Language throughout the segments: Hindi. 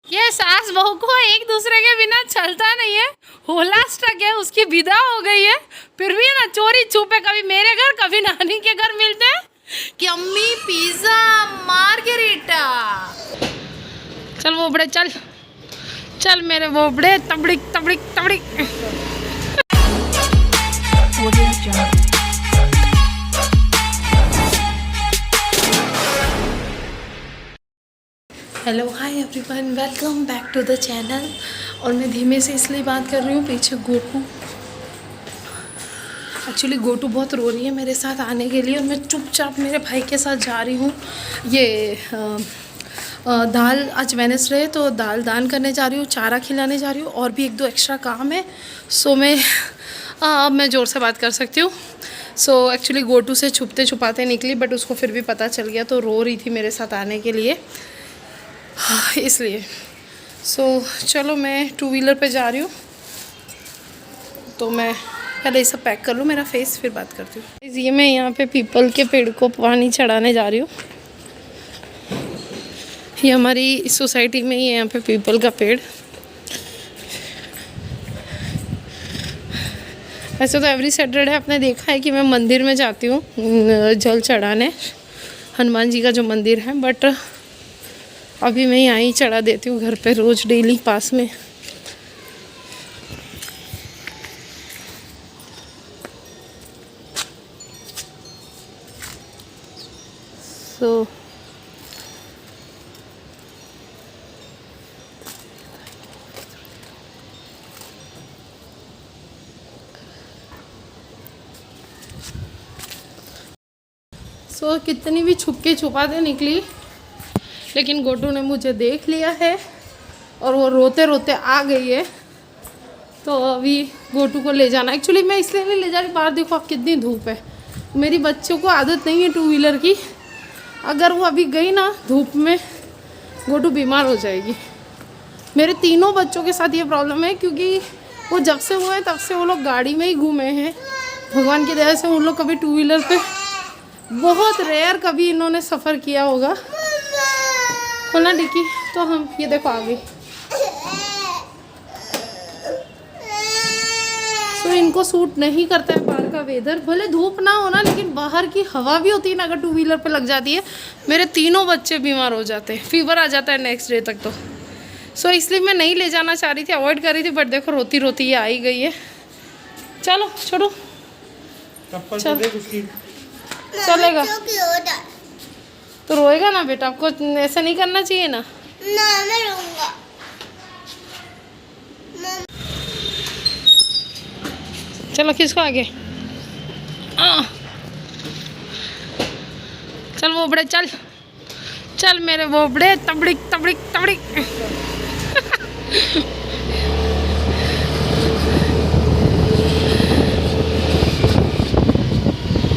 ये सास बहू को एक दूसरे के बिना चलता नहीं है। होला स्टक है, उसकी विदा हो गई है, फिर भी ना चोरी छुपे कभी मेरे घर कभी नानी के घर मिलते हैं कि अम्मी पिज्जा मार्गेरिटा। चल बोबड़े चल चल मेरे बोबड़े, तबड़िक तबड़िक तबड़िक। Hello hi everyone, welcome back to the channel. और मैं धीमे से इसलिए बात कर रही हूँ, पीछे गोटू, एक्चुअली गोटू बहुत रो रही है मेरे साथ आने के लिए और मैं चुपचाप मेरे भाई के साथ जा रही हूँ। ये दाल, आज वेडनेसडे है तो दाल दान करने जा रही हूँ, चारा खिलाने जा रही हूँ और भी एक दो एक्स्ट्रा काम है। सो मैं अब मैं ज़ोर से बात कर सकती हूँ। सो एक्चुअली गोटू से छुपते छुपाते निकली, बट उसको फिर भी पता चल गया तो रो रही थी मेरे साथ आने के लिए, इसलिए। सो चलो मैं टू व्हीलर पे जा रही हूँ, तो मैं पहले ये सब पैक कर लूँ मेरा फेस, फिर बात करती हूँ। ये मैं यहाँ पे पीपल के पेड़ को पानी चढ़ाने जा रही हूँ। ये हमारी सोसाइटी में ही है यहाँ पे पीपल का पेड़। वैसे तो एवरी सैटरडे आपने देखा है कि मैं मंदिर में जाती हूँ जल चढ़ाने, हनुमान जी का जो मंदिर है, बट अभी मैं यहाँ ही चढ़ा देती हूँ घर पे रोज़ डेली पास में। सो कितनी भी छुपके छुपाते निकली, लेकिन गोटू ने मुझे देख लिया है और वो रोते रोते आ गई है। तो अभी गोटू को ले जाना, एक्चुअली मैं इसलिए नहीं ले जा रही, बाहर देखो आप कितनी धूप है। मेरी बच्चों को आदत नहीं है टू व्हीलर की, अगर वो अभी गई ना धूप में, गोटू बीमार हो जाएगी। मेरे तीनों बच्चों के साथ ये प्रॉब्लम है, क्योंकि वो जब से हुए तब से वो लोग गाड़ी में ही घूमे हैं। भगवान की दया से उन लोग कभी टू व्हीलर पे, बहुत रेयर कभी इन्होंने सफ़र किया होगा। खोलना डिक्की, तो हम ये देखो आ गई। तो इनको सूट नहीं करता है बाहर का वेदर, भले धूप ना होना, लेकिन बाहर की हवा भी होती है ना, अगर टू व्हीलर पे लग जाती है। मेरे तीनों बच्चे बीमार हो जाते हैं, फीवर आ जाता है नेक्स्ट डे तक। तो सो इसलिए मैं नहीं ले जाना चाह रही थी, अवॉइड कर रही थी, बट देखो रोती रोती ये आई गई है। चलो छोड़ो, चलेगा तो रोएगा ना बेटा, आपको ऐसा नहीं करना चाहिए ना। मैं रोऊंगा। चलो किसको आगे, चल बोबड़े चल चल मेरे बोबड़े, तबड़िक तबड़िक तबड़िक।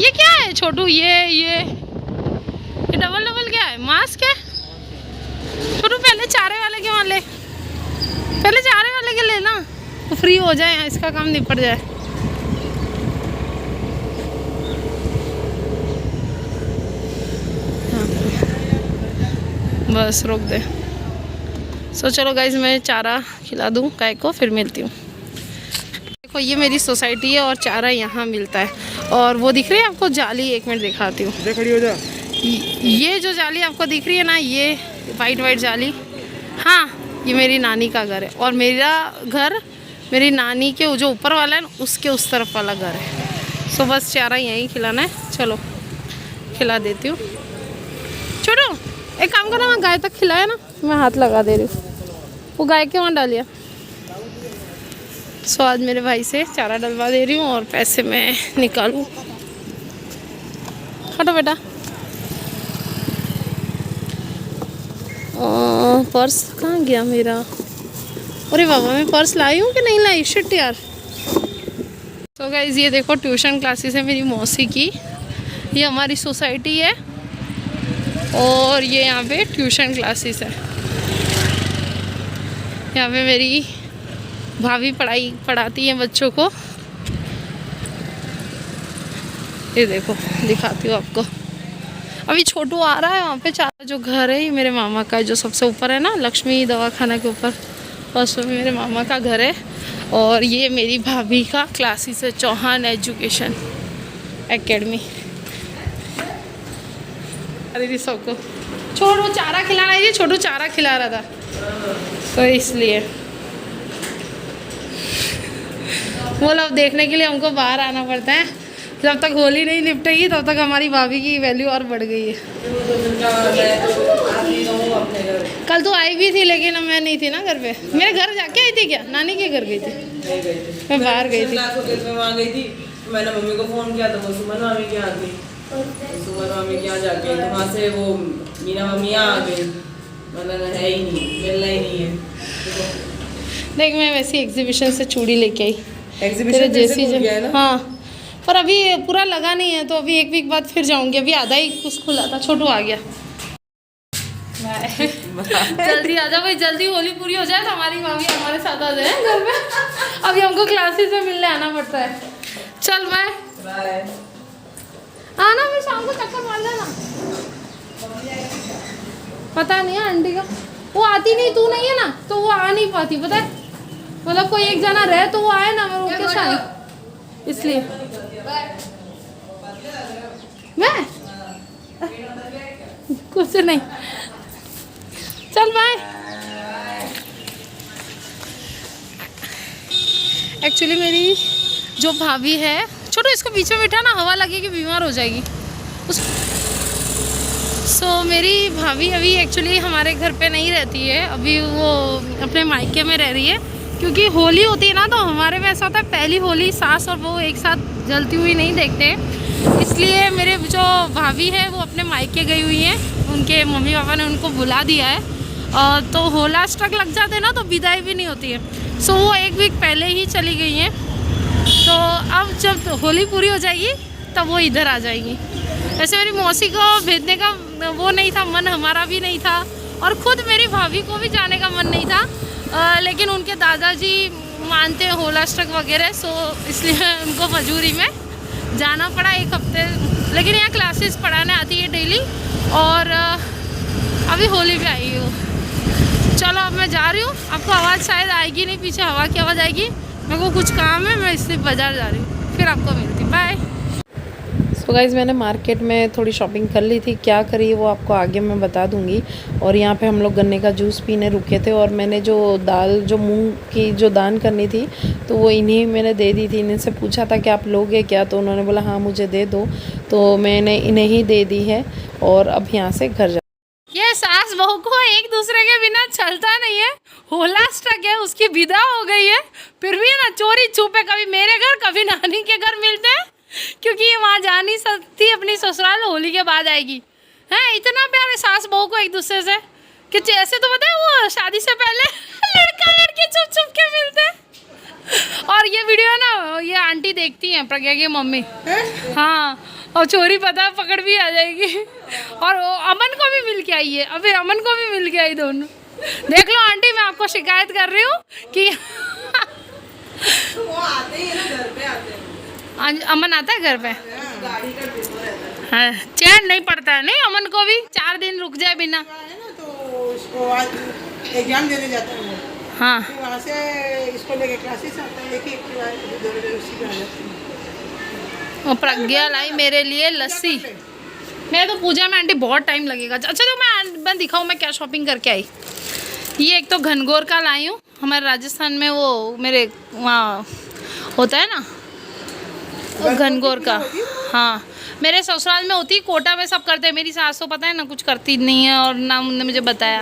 ये क्या है छोटू, ये डबल डबल क्या है, मास्क है छोटू? पहले चारे वाले के वहाँ ले, पहले चारे वाले के लेना, तो फ्री हो जाए, इसका काम निपट जाए। बस रोक दे। सो चलो गाइज, मैं चारा खिला दूँ गाय को, फिर मिलती हूँ। देखो ये मेरी सोसाइटी है और चारा यहाँ मिलता है। और वो दिख रही है आपको जाली, एक मिनट दिखाती हूँ। खड़ी हो जा। ये जो जाली आपको दिख रही है ना, ये वाइट वाइट जाली, हाँ ये मेरी नानी का घर है। और मेरा घर मेरी नानी के जो ऊपर वाला है ना, उसके उस तरफ वाला घर है। सो बस चारा यहीं खिलाना है, चलो खिला देती हूँ। छोड़ो, एक काम करो, मैं गाय तक खिलाया ना, मैं हाथ लगा दे रही हूँ, वो गाय के वहाँ डालिए। सो आज मेरे भाई से चारा डलवा दे रही हूँ और पैसे मैं निकालूँ। हटो बेटा, पर्स कहाँ गया मेरा? अरे बाबा, मैं पर्स लाई हूँ कि नहीं लाई, शिट यार। तो गाइस ये देखो ट्यूशन क्लासेस है मेरी मौसी की, ये हमारी सोसाइटी है और ये यहाँ पे ट्यूशन क्लासेस है। यहाँ पे मेरी भाभी पढ़ाती है बच्चों को। ये देखो दिखाती हूँ आपको। अभी छोटू आ रहा है वहाँ पे। चार जो घर है ये मेरे मामा का है, जो सबसे ऊपर है ना, लक्ष्मी दवाखाना के ऊपर, बस में मेरे मामा का घर है। और ये मेरी भाभी का क्लासेस है, चौहान एजुकेशन एकेडमी। दीदी सबको छोटू चारा खिलाना है, छोटू चारा खिला रहा था तो इसलिए बोला अब देखने के लिए हमको बाहर आना पड़ता है। जब तक होली नहीं निपटेगी तब तक हमारी भाभी की वैल्यू और बढ़ गई है। कल तो आई भी थी लेकिन मैं नहीं थी ना घर पे। मेरे घर जाके आई थी क्या? नानी के घर गई थी, मैं बाहर गई थी। वहाँ गई थी, मैंने मम्मी को फोन किया तो वो सुमन मामी के यहाँ गई। सुमन मामी के यहाँ जाके तो वहाँ से वो मीना मम्मी आ गई, मतलब है ही नहीं, मिलना ही नहीं है। देख मैं वैसी एग्जीबिशन से चूड़ी लेके आई, एग्जीबिशन जैसी है। हाँ पर अभी पूरा लगा नहीं है तो अभी एक वीक बाद फिर जाऊंगी। अभी आधा ही कुछ खुला था। छोटू आ गया। जल्दी आ जाओ भाई, जल्दी होली पूरी हो जाए तो हमारी भाभी हमारे साथ आ जाए घर में। अभी हमको क्लासेस में मिलने आना पड़ता है। चल बाय। आना मैं शाम को चक्कर मार जाना। पता नहीं है आंटी का, वो आती नहीं, तू नहीं है ना तो वो आ नहीं पाती, पता है। मतलब कोई एक जना रहे तो वो आए ना, मैं रोक के आए इसलिए। मैं कुछ नहीं, चल बाय। एक्चुअली मेरी जो भाभी है, छोटू इसको बीच में बिठा ना, हवा लगेगी बीमार हो जाएगी। मेरी भाभी अभी एक्चुअली हमारे घर पे नहीं रहती है, अभी वो अपने मायके में रह रही है। क्योंकि होली होती है ना तो हमारे में ऐसा होता है, पहली होली सास और वो एक साथ जलती हुई नहीं देखते, इसलिए मेरे जो भाभी है वो अपने मायके गई हुई हैं। उनके मम्मी पापा ने उनको बुला दिया है। तो होला स्ट्रक लग जाते हैं ना तो विदाई भी नहीं होती है। सो वो एक वीक पहले ही चली गई हैं। तो अब जब होली पूरी हो जाएगी तब वो इधर आ जाएगी। वैसे मेरी मौसी को भेजने का वो नहीं था, मन हमारा भी नहीं था, और ख़ुद मेरी भाभी को भी जाने का मन नहीं था। लेकिन उनके दादाजी मानते हैं होला स्ट्रक वगैरह, सो इसलिए उनको मजबूरी में जाना पड़ा एक हफ्ते। लेकिन यहाँ क्लासेस पढ़ाने आती है डेली, और अभी होली पे आई हूँ। चलो अब मैं जा रही हूँ। आपको आवाज़ शायद आएगी नहीं, पीछे हवा की आवाज़ आएगी। मेरे को कुछ काम है, मैं इसलिए बाज़ार जा रही हूँ, फिर आपको मिलती हूँ। बाय। सो गाइज़ मैंने मार्केट में थोड़ी शॉपिंग कर ली थी, क्या करी वो आपको आगे मैं बता दूंगी। और यहाँ पे हम लोग गन्ने का जूस पीने रुके थे, और मैंने जो दाल, जो मूंग की जो दान करनी थी तो वो इन्हीं मैंने दे दी थी। इन्हीं से पूछा था कि आप लोगे क्या, तो उन्होंने बोला हाँ मुझे दे दो, तो मैंने इन्हें ही दे दी है। और अब यहाँ से घर जा। ये सास बहू को एक दूसरे के बिना चलता नहीं है। होला स्ट्रक है, उसकी विदा हो गई है, फिर भी ना चोरी छुपे कभी मेरे घर कभी नानी के घर मिलते हैं, क्योंकि ये वहाँ जा नहीं सकती अपनी ससुराल, होली के बाद आएगी। हैं इतना प्यार है सास बहू को एक दूसरे से कि ऐसे तो पता है वो शादी से पहले लड़का लड़की छुप छुप के मिलते हैं। और ये वीडियो ना ये आंटी देखती हैं, प्रज्ञा की मम्मी। हाँ, और चोरी पता पकड़ भी आ जाएगी। और अमन को भी मिल के आई है, अभी अमन को भी मिल के आई दोनों। देख लो आंटी, मैं आपको शिकायत कर रही हूँ कि वो आते ही ना घर पे आते हैं। अमन आता है घर पे। हाँ, चैन नहीं पड़ता है नहीं अमन को भी, 4 दिन रुक जाए बिना। तो उसको आज एग्जाम देने जाता है वो। हाँ, फिर वहाँ से इसको लेके क्लासेस आता है, एक ही उसी पे आ जाती है। और प्रज्ञा लाई मेरे लिए लस्सी। मैं तो पूजा में आंटी बहुत टाइम लगेगा। अच्छा तो मैं दिखाऊँ मैं क्या शॉपिंग करके आई। ये एक तो घनघोर का लाई हूँ, हमारे राजस्थान में वो मेरे वहाँ होता है ना वो घनघोर का। हाँ, मेरे ससुराल में होती, कोटा में सब करते हैं। मेरी सास तो पता है ना कुछ करती नहीं है, और ना उन्होंने मुझे बताया,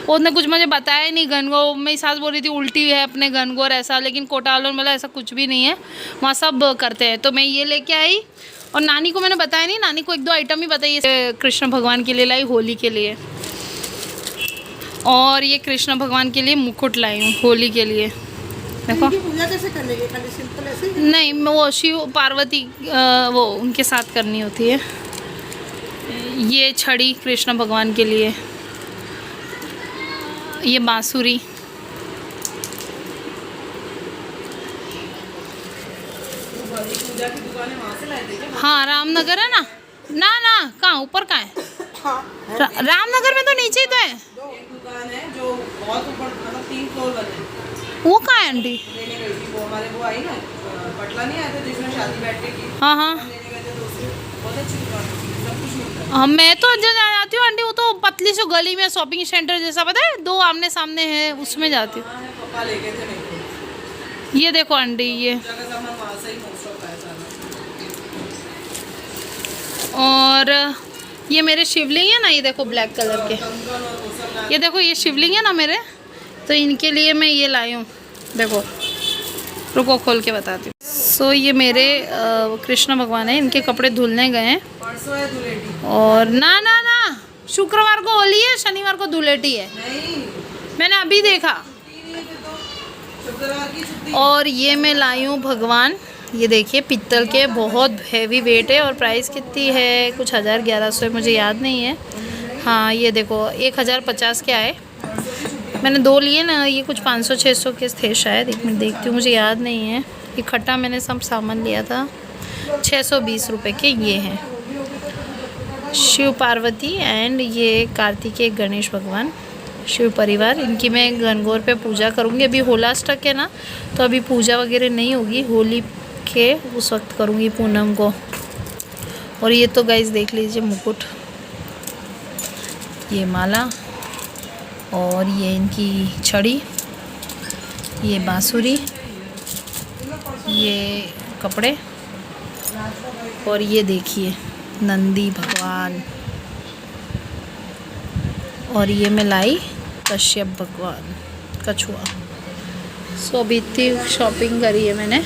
उसने कुछ मुझे बताया ही नहीं। घनघोर मेरी सास बोल रही थी उल्टी है अपने घनघोर ऐसा, लेकिन कोटा वालों ने बोला ऐसा कुछ भी नहीं है, वहाँ सब करते हैं। तो मैं ये लेके आई, और नानी को मैंने बताया नहीं, नानी को 1-2 आइटम ही बताई। कृष्ण भगवान के लिए लाई, होली के लिए। और ये कृष्ण भगवान के लिए मुकुट लाई हूँ होली के लिए। देखो पूजा कैसे करने की, खाली सिंपल ऐसे? नहीं, वो शिव पार्वती वो उनके साथ करनी होती है। ये छड़ी कृष्ण भगवान के लिए, ये बांसुरी, पूजा की दुकानें वहाँ से लाए थे क्या? हाँ रामनगर है ना, ना ना, कहाँ ऊपर कहाँ है? रामनगर में तो नीचे ही तो है। एक दुकान है जो बहुत ऊपर, मतलब 3 फ्लोर बने, वो कहाँ है आंटी? लेने गई थी वो, हमारे वो आई ना, पटला नहीं आते जिसमें शादी बैठे की, हाँ हाँ हम लेने गए थे दूसरी, बहुत अच्छी दुकान थी, सब कुछ मिलता है। हाँ, मैं तो जाती हूँ आंटी, वो तो पतली सी गली में शॉपिंग सेंटर जैसा, पता है, 2 आमने सामने है, उसमें जाती हूँ। हाँ है, पापा लेके थे मेरे को, ये देखो आंटी, ये जगह सामान वहाँ से ही मोस्ट ऑफ है सारा। और ये मेरे शिवलिंग है ना, ये देखो ब्लैक कलर के, कंगन और वो सब ला- ये देखो ये शिवलिंग है ना मेरे, तो इनके लिए मैं ये लाई हूँ। देखो, रुको खोल के बताती हूँ। सो ये मेरे कृष्ण भगवान है, इनके कपड़े धुलने गए हैं। परसों है धुलेटी। और ना ना ना, शुक्रवार को होली है, शनिवार को धुलेटी है, नहीं, मैंने अभी देखा। छुट्टी नहीं है फिर तो, शुक्रवार की छुट्टी। और ये मैं लाई हूँ भगवान, ये देखिए पित्तल के, बहुत हैवी वेट है। और प्राइस कितनी है, कुछ 1000-1100 मुझे याद नहीं है। हाँ ये देखो 1050 के आए, मैंने 2 लिए ना, ये कुछ 500-600 के थे शायद, एक मिनट देखती हूँ, मुझे याद नहीं है। इकट्ठा मैंने सब सामान लिया था, 620 रुपये के ये हैं। शिव पार्वती एंड ये कार्तिकेय गणेश भगवान, शिव परिवार, इनकी मैं गणगौर पे पूजा करूँगी। अभी होलाष्टक है ना, तो अभी पूजा वगैरह नहीं होगी, होली के उस वक्त करूँगी पूनम को। और ये तो गाइस देख लीजिए मुकुट, ये माला, और ये इनकी छड़ी, ये बांसुरी, ये कपड़े, और ये देखिए नंदी भगवान, और ये मैं लाई कश्यप भगवान कछुआ। सो अभी इतनी शॉपिंग करी है मैंने।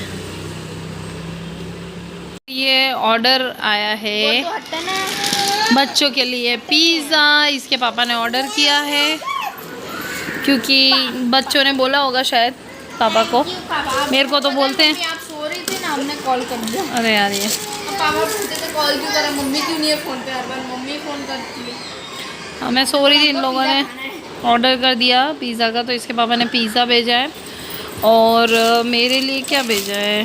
ये ऑर्डर आया है बच्चों के लिए पिज़्ज़ा, इसके पापा ने ऑर्डर किया है, क्योंकि बच्चों ने बोला होगा शायद पापा को, मेरे को तो बोलते हैं। आप सो रही थी ना, हमने कॉल कर दिया। अरे यार ये पापा पूछते थे कॉल क्यों करा, मम्मी क्यों नहीं है फ़ोन पे, हर बार मम्मी फ़ोन करती है। हाँ, मैं सो रही थी, इन लोगों ने ऑर्डर कर दिया पिज़्ज़ा का, तो इसके पापा ने पिज़्ज़ा भेजा है। और मेरे लिए क्या भेजा है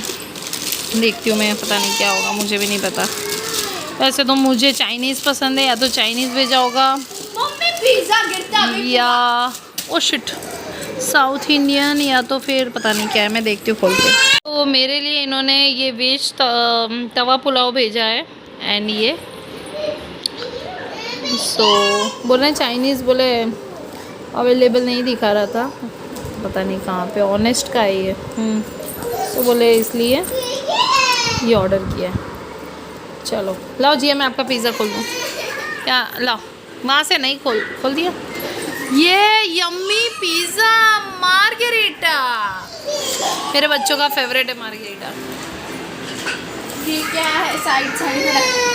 देखती हूँ मैं, पता नहीं क्या होगा, मुझे भी नहीं पता। वैसे तो मुझे चाइनीज़ पसंद है, या तो चाइनीज़ भेजा होगा, मम्मी पिज़्ज़ा गिरता है। या ओ शिट साउथ इंडियन, या तो फिर पता नहीं क्या है, मैं देखती हूँ खोल के। तो मेरे लिए इन्होंने ये वेज तवा पुलाव भेजा है, एंड ये सो बोल रहे हैं चाइनीज़, बोले अवेलेबल नहीं दिखा रहा था, पता नहीं कहाँ पे, ऑनेस्ट का है ये। तो बोले इसलिए ये ऑर्डर किया है। चलो लाओ जी, मैं आपका पिज़्ज़ा खोल दूँ क्या? लाओ, वहाँ से नहीं खोल दिया। ये यम्मी पिज़्ज़ा मार्गेरिटा, मेरे बच्चों का फेवरेट है मार्गेरिटा। ये क्या है, साइड में रख